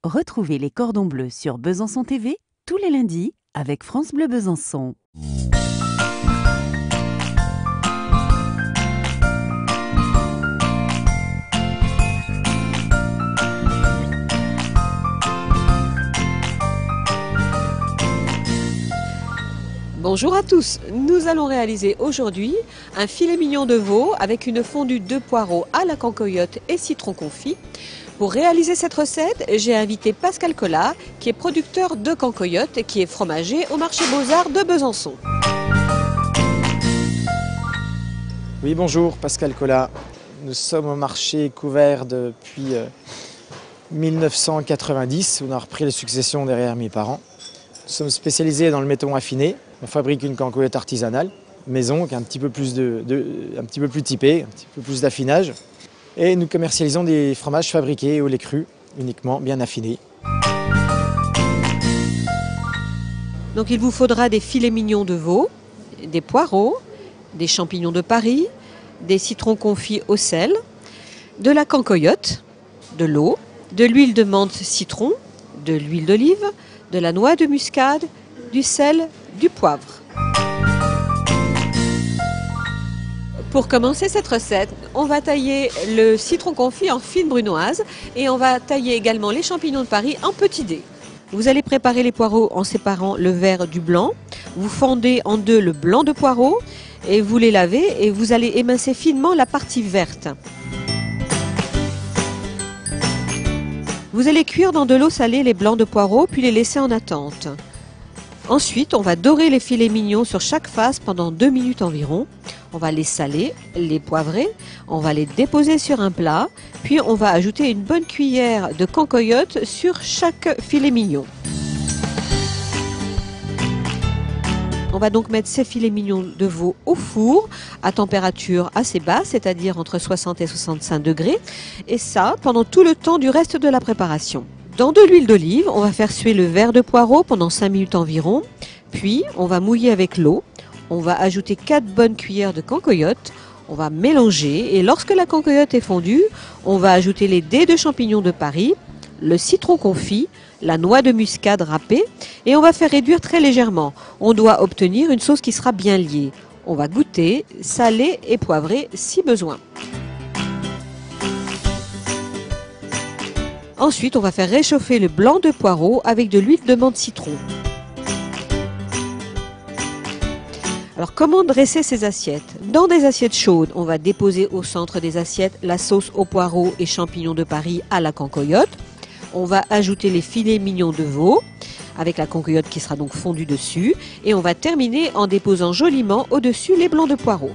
Retrouvez les cordons bleus sur Besançon TV tous les lundis avec France Bleu Besançon. Bonjour à tous, nous allons réaliser aujourd'hui un filet mignon de veau avec une fondue de poireaux à la cancoyote et citron confit. Pour réaliser cette recette, j'ai invité Pascal Collat, qui est producteur de cancoyote et qui est fromager au marché Beaux-Arts de Besançon. Oui, bonjour, Pascal Collat. Nous sommes au marché couvert depuis 1990. On a repris la succession derrière mes parents. Nous sommes spécialisés dans le méton affiné. On fabrique une cancoyote artisanale, maison, qui est un petit peu plus typée, un petit peu plus d'affinage. Et nous commercialisons des fromages fabriqués au lait cru, uniquement bien affinés. Donc il vous faudra des filets mignons de veau, des poireaux, des champignons de Paris, des citrons confits au sel, de la cancoyote, de l'eau, de l'huile de menthe citron, de l'huile d'olive, de la noix de muscade, du sel, du poivre. Pour commencer cette recette, on va tailler le citron confit en fines brunoises et on va tailler également les champignons de Paris en petits dés. Vous allez préparer les poireaux en séparant le vert du blanc. Vous fendez en deux le blanc de poireau et vous les lavez et vous allez émincer finement la partie verte. Vous allez cuire dans de l'eau salée les blancs de poireaux puis les laisser en attente. Ensuite, on va dorer les filets mignons sur chaque face pendant 2 minutes environ. On va les saler, les poivrer, on va les déposer sur un plat, puis on va ajouter une bonne cuillère de cancoyote sur chaque filet mignon. On va donc mettre ces filets mignons de veau au four à température assez basse, c'est-à-dire entre 60 et 65 degrés, et ça pendant tout le temps du reste de la préparation. Dans de l'huile d'olive, on va faire suer le vert de poireau pendant 5 minutes environ, puis on va mouiller avec l'eau, on va ajouter 4 bonnes cuillères de cancoyote, on va mélanger et lorsque la cancoyote est fondue, on va ajouter les dés de champignons de Paris, le citron confit, la noix de muscade râpée et on va faire réduire très légèrement. On doit obtenir une sauce qui sera bien liée. On va goûter, saler et poivrer si besoin. Ensuite, on va faire réchauffer le blanc de poireau avec de l'huile de menthe citron. Alors, comment dresser ces assiettes? Dans des assiettes chaudes, on va déposer au centre des assiettes la sauce aux poireaux et champignons de Paris à la cancoyote. On va ajouter les filets mignons de veau avec la cancoyote qui sera donc fondue dessus. Et on va terminer en déposant joliment au-dessus les blancs de poireaux.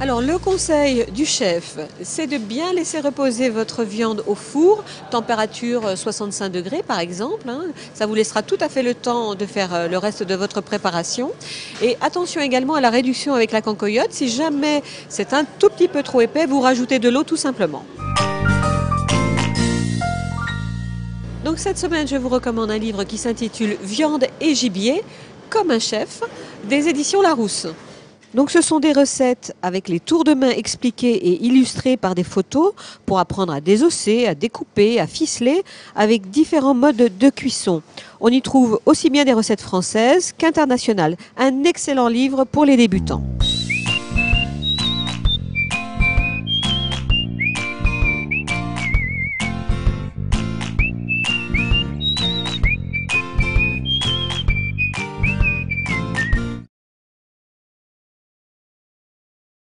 Alors le conseil du chef, c'est de bien laisser reposer votre viande au four, température 65 degrés par exemple. Ça vous laissera tout à fait le temps de faire le reste de votre préparation. Et attention également à la réduction avec la cancoyote. Si jamais c'est un tout petit peu trop épais, vous rajoutez de l'eau tout simplement. Donc cette semaine, je vous recommande un livre qui s'intitule Viande et gibier, comme un chef, des éditions Larousse. Donc ce sont des recettes avec les tours de main expliqués et illustrés par des photos pour apprendre à désosser, à découper, à ficeler avec différents modes de cuisson. On y trouve aussi bien des recettes françaises qu'internationales. Un excellent livre pour les débutants.